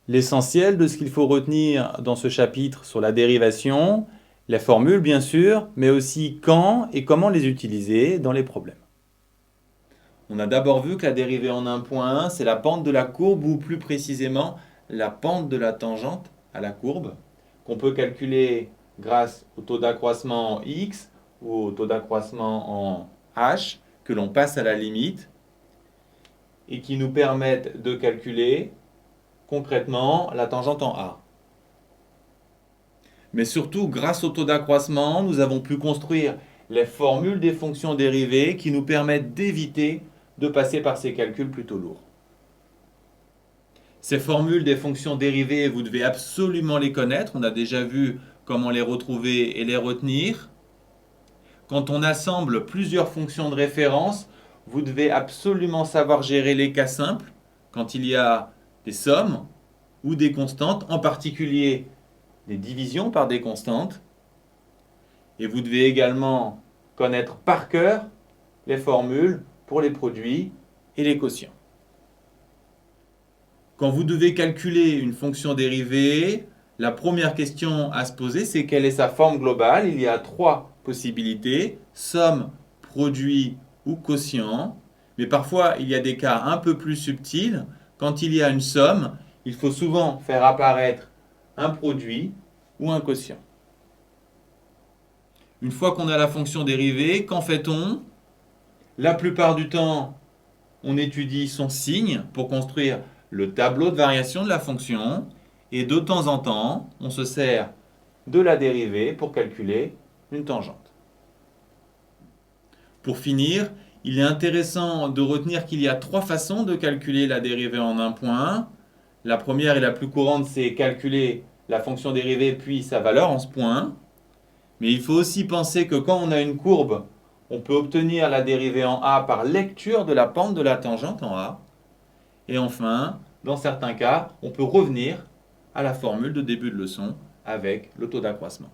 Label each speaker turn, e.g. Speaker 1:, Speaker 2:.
Speaker 1: L'essentiel de ce qu'il faut retenir dans ce chapitre sur la dérivation, les formules bien sûr, mais aussi quand et comment les utiliser dans les problèmes. On a d'abord vu que la dérivée en un point, c'est la pente de la courbe ou plus précisément la pente de la tangente à la courbe qu'on peut calculer grâce au taux d'accroissement en x ou au taux d'accroissement en h que l'on passe à la limite et qui nous permettent de calculer concrètement la tangente en A. Mais surtout, grâce au taux d'accroissement, nous avons pu construire les formules des fonctions dérivées qui nous permettent d'éviter de passer par ces calculs plutôt lourds. Ces formules des fonctions dérivées, vous devez absolument les connaître. On a déjà vu comment les retrouver et les retenir. Quand on assemble plusieurs fonctions de référence, vous devez absolument savoir gérer les cas simples, quand il y a des sommes ou des constantes, en particulier des divisions par des constantes. Et vous devez également connaître par cœur les formules pour les produits et les quotients. Quand vous devez calculer une fonction dérivée, la première question à se poser, c'est quelle est sa forme globale. Il y a trois possibilités, somme, produit ou quotient. Mais parfois, il y a des cas un peu plus subtils. Quand il y a une somme, il faut souvent faire apparaître un produit ou un quotient. Une fois qu'on a la fonction dérivée, qu'en fait-on? La plupart du temps, on étudie son signe pour construire le tableau de variation de la fonction et de temps en temps, on se sert de la dérivée pour calculer une tangente. Pour finir, il est intéressant de retenir qu'il y a trois façons de calculer la dérivée en un point. La première et la plus courante, c'est calculer la fonction dérivée puis sa valeur en ce point. Mais il faut aussi penser que quand on a une courbe, on peut obtenir la dérivée en A par lecture de la pente de la tangente en A. Et enfin, dans certains cas, on peut revenir à la formule de début de leçon avec le taux d'accroissement.